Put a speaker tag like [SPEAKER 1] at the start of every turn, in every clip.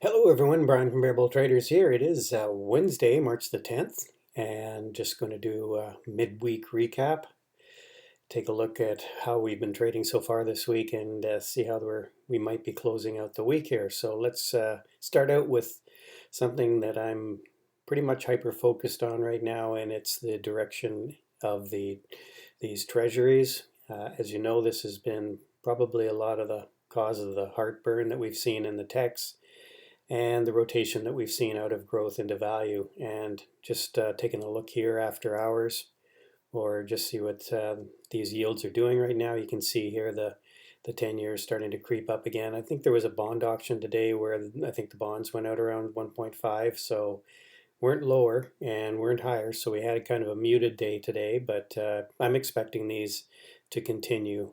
[SPEAKER 1] Hello everyone, Brian from Bearable Traders here. It is Wednesday, March the 10th, and just going to do a midweek recap. Take a look at how we've been trading so far this week and see how we might be closing out the week here. So let's start out with something that I'm pretty much hyper focused on right now, and it's the direction of these treasuries. As you know, this has been probably a lot of the cause of the heartburn that we've seen in the techs and the rotation that we've seen out of growth into value. And just taking a look here after hours, or just see what these yields are doing right now. You can see here the 10 years starting to creep up again. I think there was a bond auction today where I think the bonds went out around 1.5, so weren't lower and weren't higher. So we had kind of a muted day today, but I'm expecting these to continue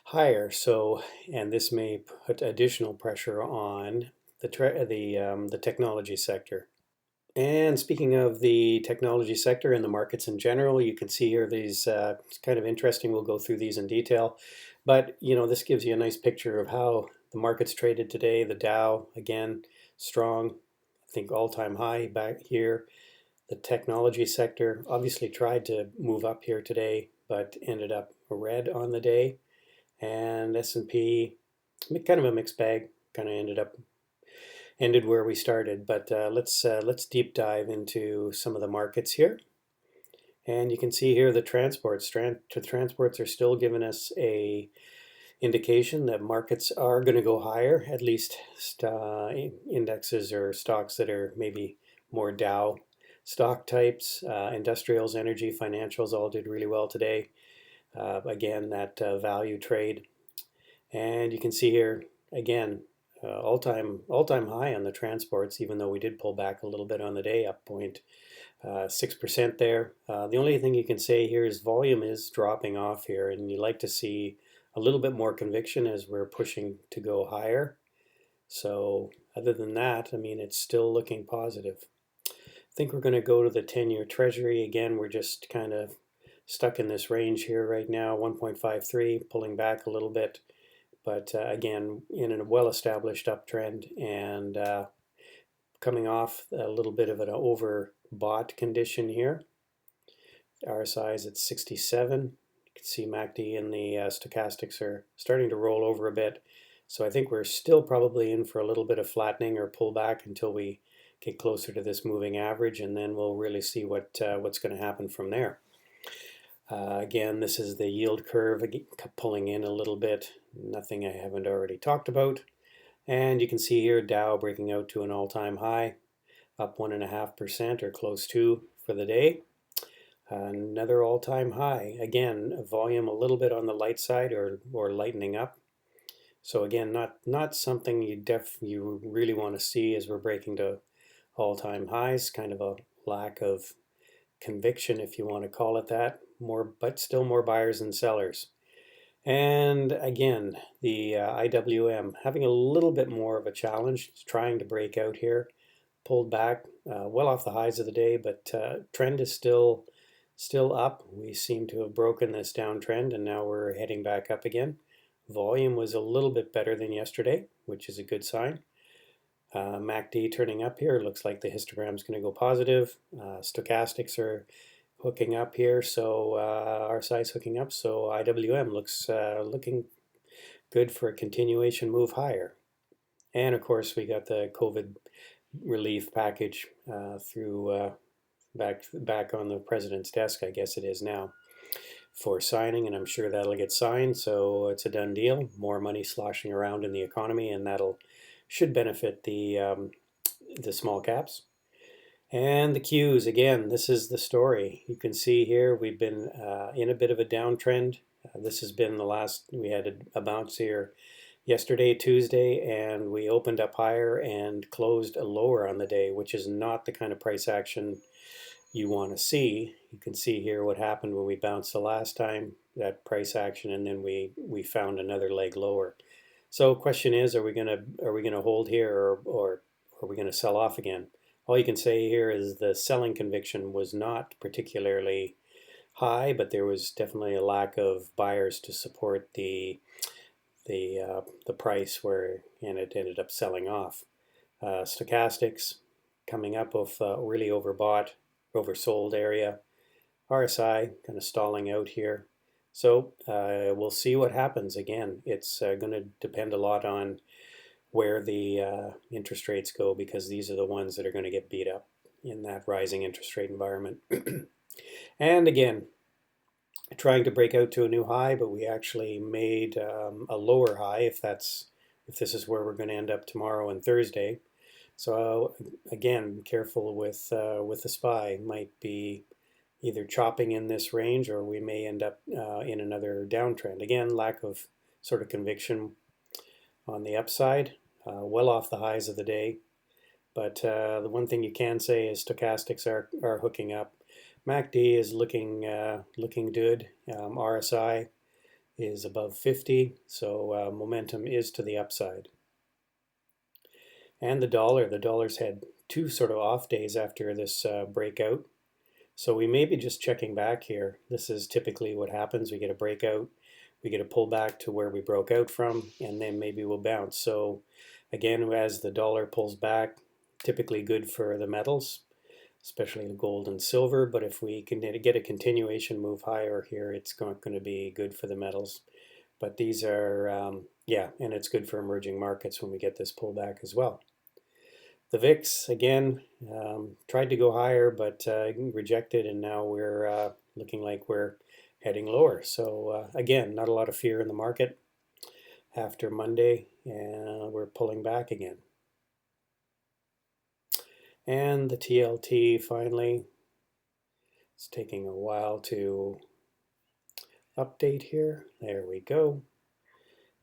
[SPEAKER 1] higher. So, and this may put additional pressure on the technology sector. And speaking of the technology sector and the markets in general, you can see here these it's kind of interesting. We'll go through these in detail, but this gives you a nice picture of how the markets traded today. The Dow again strong, I think all-time high back here. The technology sector obviously tried to move up here today, but ended up red on the day. And S&P, kind of a mixed bag, kind of ended where we started. But let's deep dive into some of the markets here. And you can see here the transports are still giving us a indication that markets are going to go higher, at least indexes or stocks that are maybe more Dow stock types. Industrials, energy, financials all did really well today. Again, that value trade. And you can see here again, all-time high on the transports, even though we did pull back a little bit on the day, up 0.6% there. The only thing you can say here is volume is dropping off here, and you like to see a little bit more conviction as we're pushing to go higher. So other than that, I mean, it's still looking positive. I think we're going to go to the 10-year Treasury. Again, we're just kind of stuck in this range here right now, 1.53, pulling back a little bit. But again, in a well-established uptrend and coming off a little bit of an overbought condition here. RSI is at 67. You can see MACD and the stochastics are starting to roll over a bit. So I think we're still probably in for a little bit of flattening or pullback until we get closer to this moving average, and then we'll really see what's going to happen from there. Again, this is the yield curve pulling in a little bit. Nothing I haven't already talked about. And you can see here Dow breaking out to an all-time high, up 1.5% or close to for the day. Another all-time high. Again, volume a little bit on the light side or lightening up. So again, not something you really want to see as we're breaking to all-time highs. Kind of a lack of conviction, if you want to call it that. But still more buyers than sellers. And again, the IWM having a little bit more of a challenge. It's trying to break out here, pulled back well off the highs of the day, but trend is still up. We seem to have broken this downtrend, and now we're heading back up again. Volume was a little bit better than yesterday, which is a good sign. MACD turning up here. Looks like the histogram is going to go positive. Stochastics are hooking up here, so RSI is hooking up, so IWM looks looking good for a continuation move higher. And of course, we got the COVID relief package through back on the president's desk, I guess it is now, for signing, and I'm sure that'll get signed, so it's a done deal. More money sloshing around in the economy, and should benefit the small caps. And the Qs, again, this is the story. You can see here we've been in a bit of a downtrend. This has been we had a bounce here yesterday, Tuesday, and we opened up higher and closed lower on the day, which is not the kind of price action you want to see. You can see here what happened when we bounced the last time, that price action, and then we found another leg lower. So question is, are we gonna hold here, or are we gonna sell off again? All you can say here is the selling conviction was not particularly high, but there was definitely a lack of buyers to support the price and it ended up selling off. Stochastics coming up of really overbought, oversold area. RSI kind of stalling out here. So we'll see what happens. Again, it's going to depend a lot on where the interest rates go, because these are the ones that are going to get beat up in that rising interest rate environment. And again, trying to break out to a new high, but we actually made a lower high, if this is where we're going to end up tomorrow and Thursday. So again, careful with the SPY. Might be either chopping in this range, or we may end up in another downtrend. Again, lack of sort of conviction on the upside, well off the highs of the day. But the one thing you can say is stochastics are hooking up. MACD is looking good. RSI is above 50, so momentum is to the upside. And the dollar's had two sort of off days after this breakout. So we may be just checking back here. This is typically what happens. We get a breakout, we get a pullback to where we broke out from, and then maybe we'll bounce. So again, as the dollar pulls back, typically good for the metals, especially the gold and silver. But if we can get a continuation move higher here, it's not going to be good for the metals. But these are, yeah, and it's good for emerging markets when we get this pullback as well. The VIX, again, tried to go higher, but rejected, and now we're looking like we're heading lower. So again, not a lot of fear in the market after Monday, and we're pulling back again. And the TLT finally, it's taking a while to update here. There we go.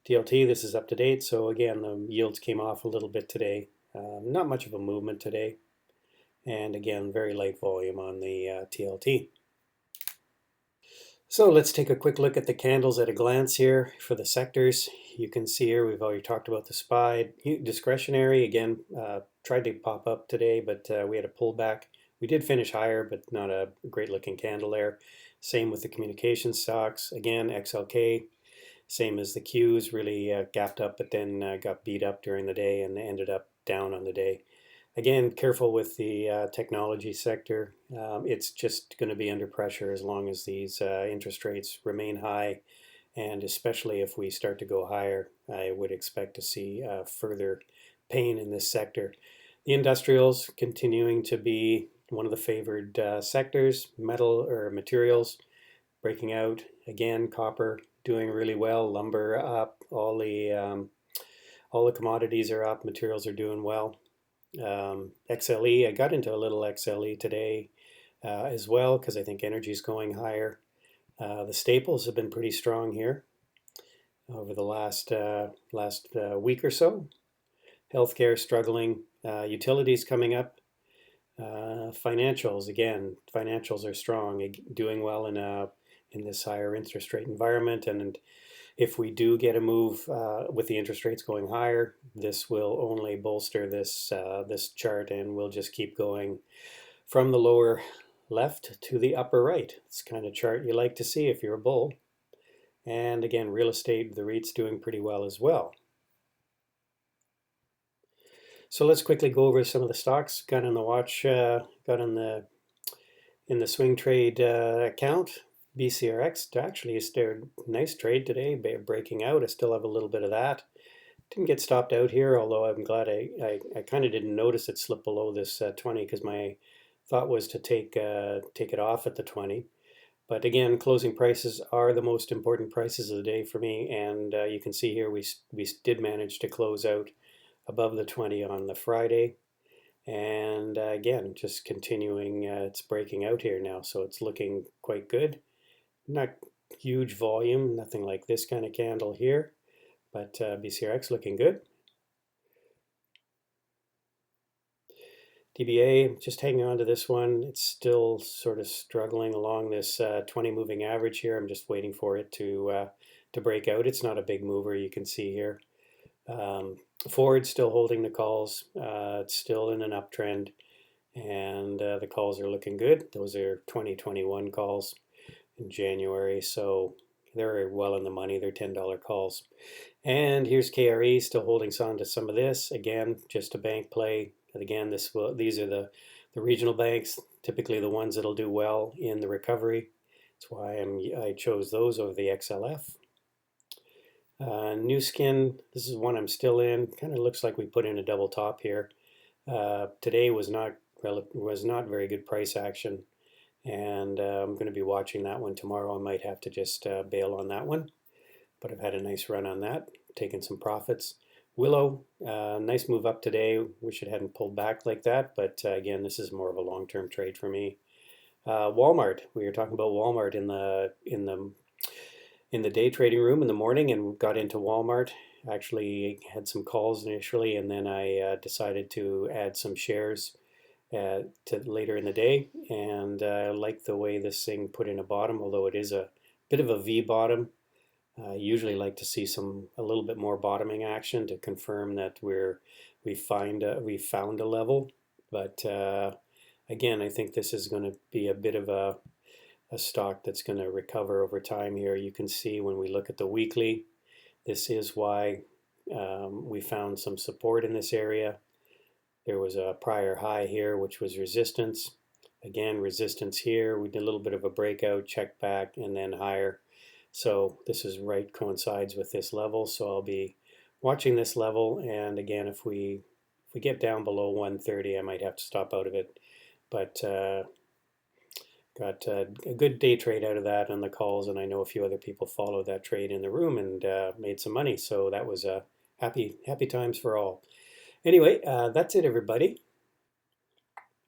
[SPEAKER 1] TLT, this is up to date. So again, the yields came off a little bit today. Not much of a movement today. And again, very light volume on the TLT. So let's take a quick look at the candles at a glance here for the sectors. You can see here we've already talked about the SPY. Discretionary, again, tried to pop up today, but we had a pullback. We did finish higher, but not a great looking candle there. Same with the communication stocks. Again, XLK, same as the Qs, really gapped up, but then got beat up during the day and ended up down on the day. Again, careful with the technology sector. It's just going to be under pressure as long as these interest rates remain high, and especially if we start to go higher, I would expect to see further pain in this sector. The industrials continuing to be one of the favored sectors. Metal or materials breaking out again. Copper doing really well. Lumber up. All the commodities are up. Materials are doing well. XLE, I got into a little XLE today as well, because I think energy is going higher. The staples have been pretty strong here over the last week or so. Healthcare struggling. Utilities coming up. Financials, again, financials are strong, doing well in this higher interest rate environment. And if we do get a move with the interest rates going higher, this will only bolster this chart, and we'll just keep going from the lower left to the upper right. It's the kind of chart you like to see if you're a bull. And again, real estate, the REIT's doing pretty well as well. So let's quickly go over some of the stocks got on the watch, got in the swing trade account. BCRX actually is a nice trade today, breaking out. I still have a little bit of that. Didn't get stopped out here, although I'm glad I kind of didn't notice it slip below this 20, because my thought was to take it off at the 20. But again, closing prices are the most important prices of the day for me, and you can see here we did manage to close out above the 20 on the Friday. And again, just continuing, it's breaking out here now, so it's looking quite good. Not huge volume, nothing like this kind of candle here, but BCRX looking good. DBA, just hanging on to this one. It's still sort of struggling along this 20 moving average here. I'm just waiting for it to break out. It's not a big mover, you can see here. Ford still holding the calls. It's still in an uptrend, and the calls are looking good. Those are 2021 calls in January, so they're well in the money. They're $10 calls. And here's KRE still holding on to some of this. Again, just a bank play. And again, these are the regional banks, typically the ones that'll do well in the recovery. That's why I chose those over the XLF. New Skin, this is one I'm still in. Kind of looks like we put in a double top here. Today was not very good price action, and I'm going to be watching that one tomorrow. I might have to just bail on that one, but I've had a nice run on that, taking some profits. Willow, nice move up today. Wish it hadn't pulled back like that, but again, this is more of a long-term trade for me. Walmart, we were talking about Walmart in the day trading room in the morning, and got into Walmart. Actually had some calls initially, and then I decided to add some shares to later in the day, and I like the way this thing put in a bottom, although it is a bit of a V bottom. I usually like to see a little bit more bottoming action to confirm that we found a level. But again, I think this is going to be a bit of a stock that's going to recover over time here. You can see when we look at the weekly, this is why we found some support in this area. There was a prior high here, which was resistance. Again, resistance here. We did a little bit of a breakout, check back, and then higher. So this is right coincides with this level. So I'll be watching this level. And again, if we get down below 130, I might have to stop out of it. But got a good day trade out of that on the calls, and I know a few other people followed that trade in the room and made some money. So that was happy times for all. Anyway, that's it, everybody.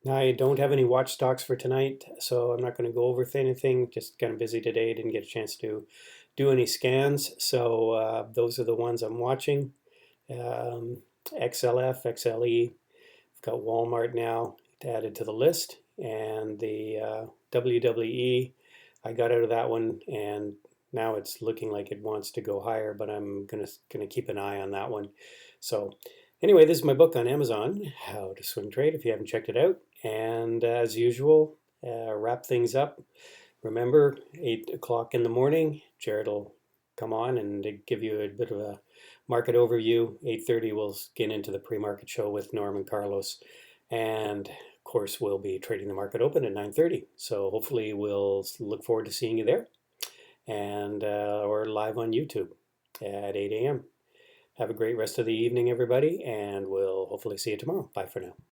[SPEAKER 1] I don't have any watch stocks for tonight, so I'm not going to go over anything. Just kind of busy today. Didn't get a chance to do any scans. So those are the ones I'm watching. XLF, XLE. I've got Walmart now added to the list. And the WWE, I got out of that one, and now it's looking like it wants to go higher, but I'm gonna keep an eye on that one. So anyway, this is my book on Amazon, How to Swing Trade, if you haven't checked it out. And as usual, wrap things up. Remember, 8 o'clock in the morning, Jared will come on and give you a bit of a market overview. 8:30, we'll get into the pre-market show with Norm and Carlos. And of course, we'll be trading the market open at 9:30. So hopefully we'll look forward to seeing you there, and or live on YouTube at 8 a.m. Have a great rest of the evening, everybody, and we'll hopefully see you tomorrow. Bye for now.